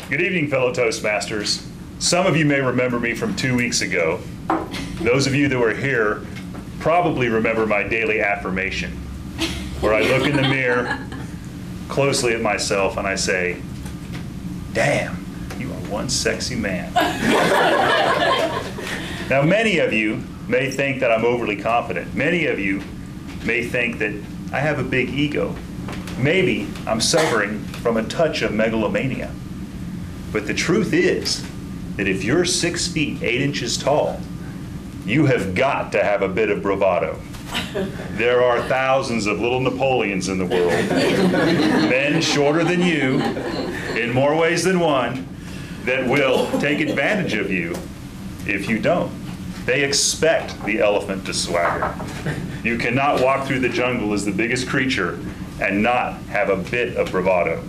Good evening, fellow Toastmasters. Some of you may remember me from 2 weeks ago. Those of you that were here probably remember my daily affirmation, where I look in the mirror closely at myself and I say, "Damn, you are one sexy man." Now, many of you may think that I'm overly confident. Many of you may think that I have a big ego. Maybe I'm suffering from a touch of megalomania. But the truth is that if you're 6 feet 8 inches tall, you have got to have a bit of bravado. There are thousands of little Napoleons in the world, men shorter than you, in more ways than one, that will take advantage of you if you don't. They expect the elephant to swagger. You cannot walk through the jungle as the biggest creature and not have a bit of bravado.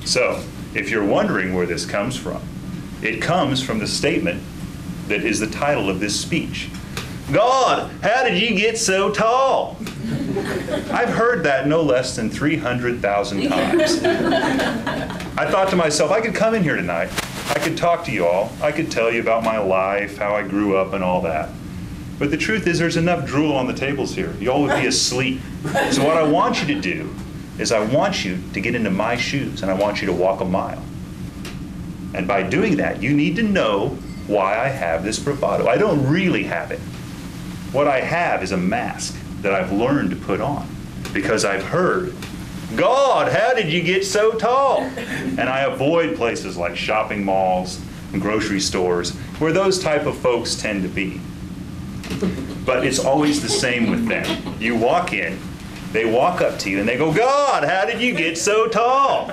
So, if you're wondering where this comes from, it comes from the statement that is the title of this speech. "Gawd, how did you get so tall?" I've heard that no less than 300,000 times. I thought to myself, I could come in here tonight, I could talk to you all, I could tell you about my life, how I grew up and all that. But the truth is there's enough drool on the tables here. You all would be asleep. So what I want you to do is I want you to get into my shoes and I want you to walk a mile. And by doing that, you need to know why I have this bravado. I don't really have it. What I have is a mask that I've learned to put on because I've heard, "God, how did you get so tall?" And I avoid places like shopping malls and grocery stores where those type of folks tend to be. But it's always the same with them. You walk in, they walk up to you and they go, "God, how did you get so tall?"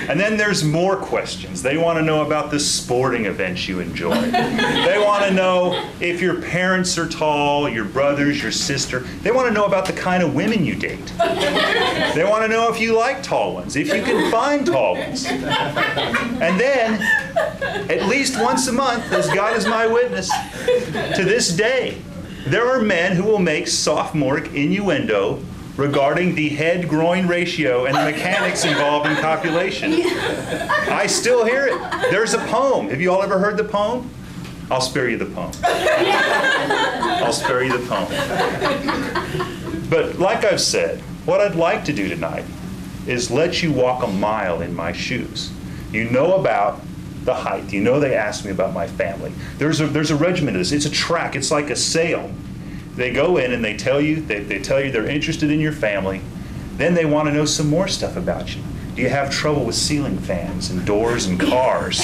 And then there's more questions. They want to know about the sporting events you enjoy. They want to know if your parents are tall, your brothers, your sister. They want to know about the kind of women you date. They want to know if you like tall ones, if you can find tall ones. And then, at least once a month, as God is my witness, to this day, there are men who will make sophomoric innuendo regarding the head-groin ratio and the mechanics involved in copulation. I still hear it. There's a poem. Have you all ever heard the poem? I'll spare you the poem. I'll spare you the poem. But like I've said, what I'd like to do tonight is let you walk a mile in my shoes. You know about the height. You know they asked me about my family. There's a regimen of this. It's a track. It's like a sale. They go in and they tell you they're interested in your family. Then they want to know some more stuff about you. Do you have trouble with ceiling fans and doors and cars?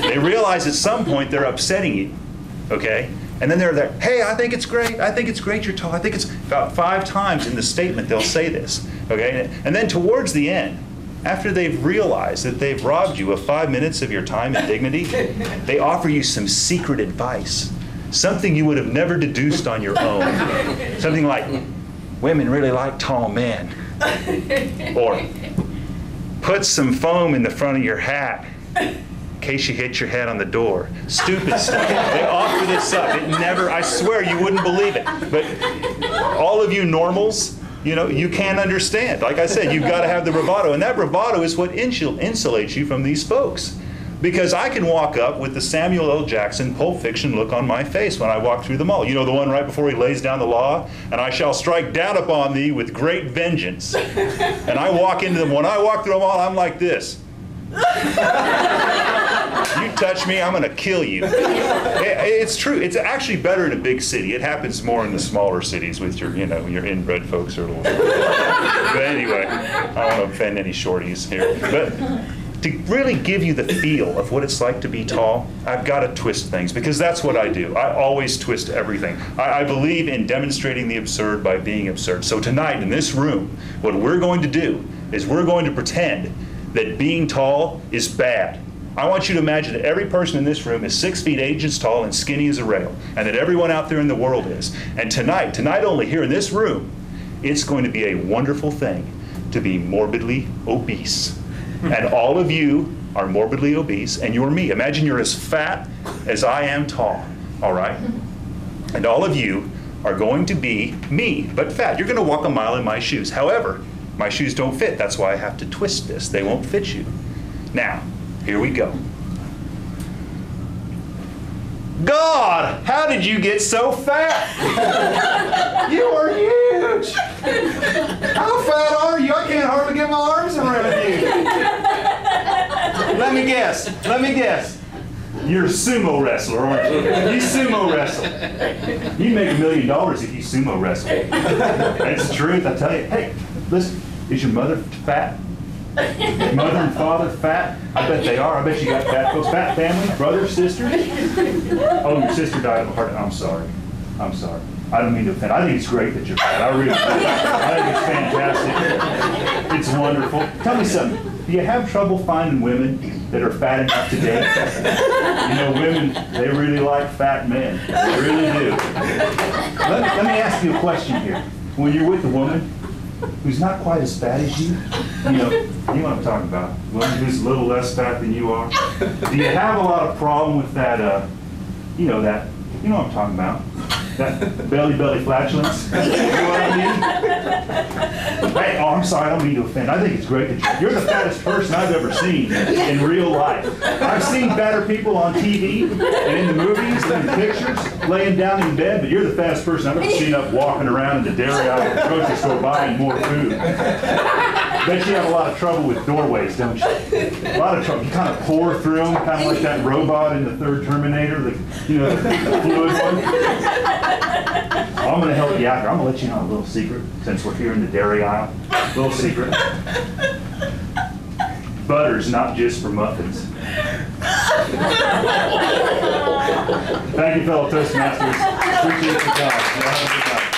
They realize at some point they're upsetting you, okay? And then they're there, "Hey, I think it's great. I think it's great you're tall. I think it's..." About 5 times in the statement they'll say this, okay? And then towards the end, after they've realized that they've robbed you of 5 minutes of your time and dignity, they offer you some secret advice. Something you would have never deduced on your own. Something like, "Women really like tall men." Or, "Put some foam in the front of your hat in case you hit your head on the door." Stupid stuff. They offer this up. It never, I swear you wouldn't believe it. But all of you normals, you know, you can't understand. Like I said, you've got to have the bravado. And that bravado is what insulates you from these folks. Because I can walk up with the Samuel L. Jackson Pulp Fiction look on my face when I walk through the mall. You know, the one right before he lays down the law? "And I shall strike down upon thee with great vengeance." And I walk into them. When I walk through the mall, I'm like this. You touch me, I'm going to kill you. It's true. It's actually better in a big city. It happens more in the smaller cities with your, you know, your inbred folks or a little bit. But anyway, I don't want to offend any shorties here. But to really give you the feel of what it's like to be tall, I've got to twist things, because that's what I do. I always twist everything. I believe in demonstrating the absurd by being absurd. So tonight in this room, what we're going to do is we're going to pretend that being tall is bad. I want you to imagine that every person in this room is 6 feet 8 inches tall and skinny as a rail, and that everyone out there in the world is. And tonight only here in this room, it's going to be a wonderful thing to be morbidly obese. And all of you are morbidly obese, and you're me. Imagine you're as fat as I am tall, all right? And all of you are going to be me, but fat. You're going to walk a mile in my shoes. However, my shoes don't fit. That's why I have to twist this. They won't fit you. Now, here we go. God, how did you get so fat? You are huge. How fat are you? I can't hardly get my arms around you. Let me guess. You're a sumo wrestler, aren't you? You sumo wrestle. You make $1 million if you sumo wrestle. That's the truth, I tell you. Hey, listen, is your mother fat? Mother and father fat? I bet they are. I bet you got fat folks. Fat family? Brothers, sisters? Oh, your sister died of a heart. I'm sorry. I don't mean to offend. I think it's great that you're fat. I really do. I think it's fantastic. It's wonderful. Tell me something. Do you have trouble finding women that are fat enough to date? You know, women, they really like fat men. They really do. Let me ask you a question here. When you're with a woman who's not quite as fat as you know what I'm talking about. A woman who's a little less fat than you are. Do you have a lot of problem with that, you know what I'm talking about? That belly flatulence. You know what I mean? Hey, oh, I'm sorry, I don't mean to offend. I think it's great that you're the fattest person I've ever seen in real life. I've seen fatter people on TV and in the movies and in the pictures laying down in bed, but you're the fattest person I've ever seen up walking around in the dairy aisle at the grocery store buying more food. Bet you have a lot of trouble with doorways, don't you? A lot of trouble. You kind of pour through them, kind of like that robot in the third Terminator, the fluid one. I'm going to help you out here. I'm going to let you know a little secret, since we're here in the dairy aisle. Little secret. Butter's not just for muffins. Thank you, fellow Toastmasters. Appreciate your time.